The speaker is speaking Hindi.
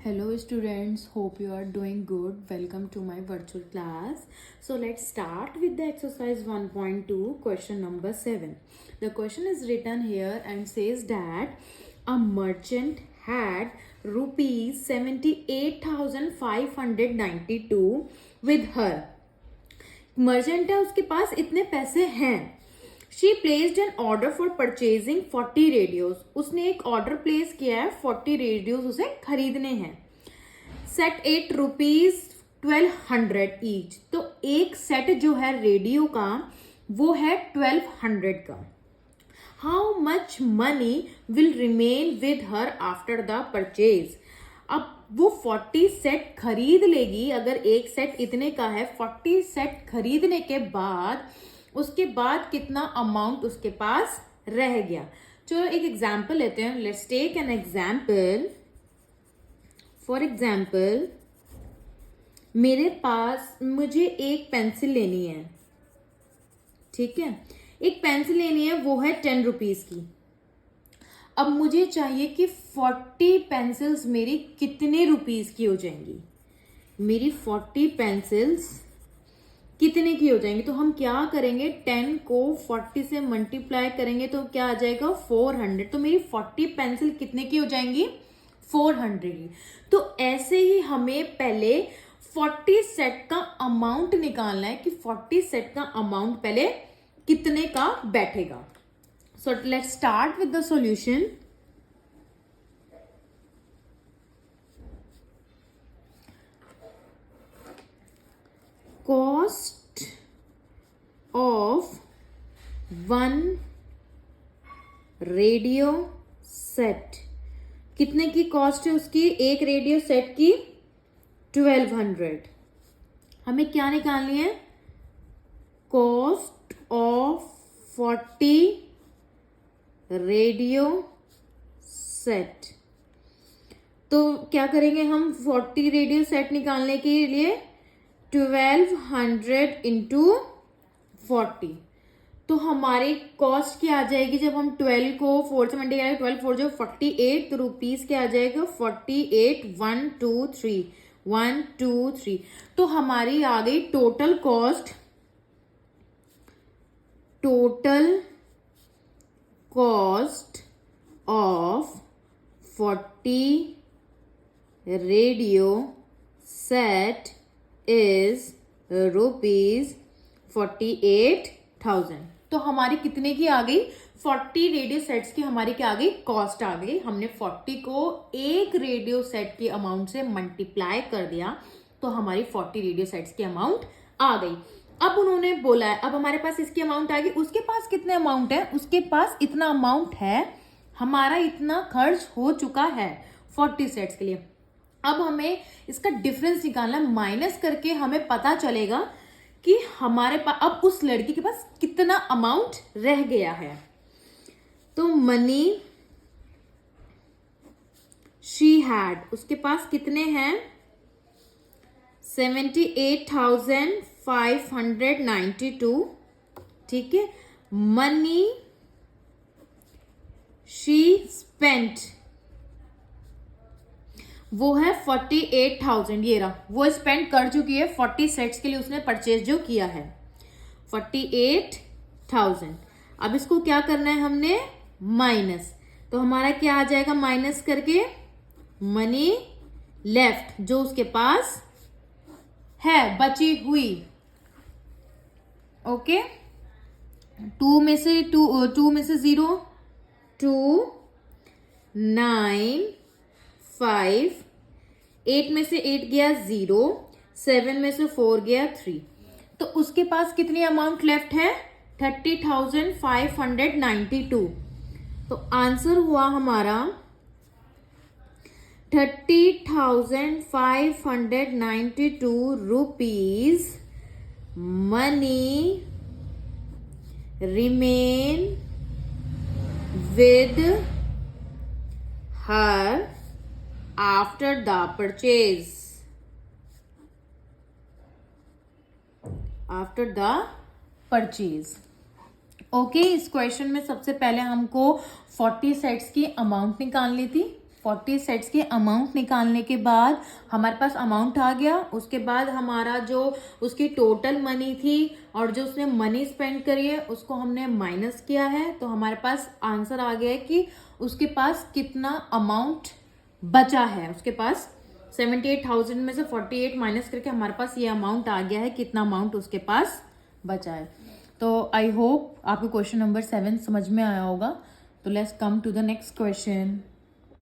Hello students, hope you are doing good. Welcome to my virtual class. So let's start with the exercise 1.2 question number 7. The question is written here and says that a merchant had rupees 78,592 with her. Merchant है, उसके पास इतने पैसे हैं. She placed an order for purchasing 40 radios. उसने एक ऑर्डर प्लेस किया है, 40 रेडियोज उसे खरीदने हैं. Set 8 rupees 1200 each. तो एक सेट जो है रेडियो का वो है 1200 का. How much money will remain with her after the purchase. अब वो 40 सेट खरीद लेगी. अगर एक सेट इतने का है, 40 सेट खरीदने के बाद उसके बाद कितना अमाउंट उसके पास रह गया. चलो एक एग्जाम्पल लेते हैं. Let's take an example. For example, मेरे पास मुझे एक पेंसिल लेनी है. ठीक है, एक पेंसिल लेनी है, वो है 10 रुपीज की. अब मुझे चाहिए कि 40 पेंसिल्स मेरी कितने रुपीस की हो जाएंगी. मेरी 40 पेंसिल्स कितने की हो जाएंगी. तो हम क्या करेंगे, 10 को 40 से मल्टीप्लाई करेंगे तो क्या आ जाएगा 400. तो मेरी 40 पेंसिल कितने की हो जाएंगी, 400 की. तो ऐसे ही हमें पहले 40 सेट का अमाउंट निकालना है कि 40 सेट का अमाउंट पहले कितने का बैठेगा. So let's start with the solution. Cost of one radio set. कितने की कॉस्ट है उसकी, एक रेडियो सेट की 1200. हमें क्या निकालनी है, कॉस्ट ऑफ 40 रेडियो सेट. तो क्या करेंगे हम, 40 रेडियो सेट निकालने के लिए 1200 इंटू 40. तो हमारी कॉस्ट क्या आ जाएगी, जब हम 12 को 4 से मल्टीप्लाई करेंगे, 12 4 जो 48 रुपीज क्या आ जाएगा, 48 1 2 3 1 2 3. तो हमारी आ गई total cost. Total cost of 40 radio set is rupees 48,000. तो हमारी कितने की आ गई, 40 रेडियो सेट्स की हमारी क्या आ गई, कॉस्ट आ गई. हमने 40 को एक रेडियो सेट के अमाउंट से मल्टीप्लाई कर दिया तो हमारी 40 रेडियो सेट्स की अमाउंट आ गई. अब उन्होंने बोला है, अब हमारे पास इसकी अमाउंट आ गई. उसके पास कितने अमाउंट है, उसके पास इतना अमाउंट है, हमारा इतना खर्च हो चुका है 40 सेट्स के लिए. अब हमें इसका डिफरेंस निकालना, माइनस करके हमें पता चलेगा कि हमारे पास अब उस लड़की के पास कितना अमाउंट रह गया है. तो मनी शी हैड, उसके पास कितने हैं, 78,592. ठीक है. मनी शी स्पेंट, वो है 48,000. ये रहा, वो स्पेंड कर चुकी है 40 सेट्स के लिए. उसने परचेज जो किया है 48,000. अब इसको क्या करना है हमने, माइनस. तो हमारा क्या आ जाएगा, माइनस करके मनी लेफ्ट, जो उसके पास है बची हुई. ओके, 2 में से 0, 2 9 5, 8 में से 8 गया 0, 7 में से 4 गया 3. तो उसके पास कितनी अमाउंट लेफ्ट है, 30,592. तो आंसर हुआ हमारा 30,592 rupees money remain with her after the purchase. After the purchase. Okay, इस क्वेश्चन में सबसे पहले हमको 40 सेट्स की अमाउंट निकालनी थी. 40 सेट्स के अमाउंट निकालने के बाद हमारे पास अमाउंट आ गया। उसके बाद हमारा जो उसकी टोटल मनी थी और जो उसने मनी स्पेंड करी है उसको हमने माइनस किया है, तो हमारे पास आंसर आ गया है कि उसके पास कितना अमाउंट बचा है। उसके पास 78,000 में से 48 माइनस करके हमारे पास ये अमाउंट आ गया है, कितना अमाउंट उसके पास बचा है। तो आई होप आपको क्वेश्चन नंबर 7 समझ में आया होगा। तो let's come to the next question.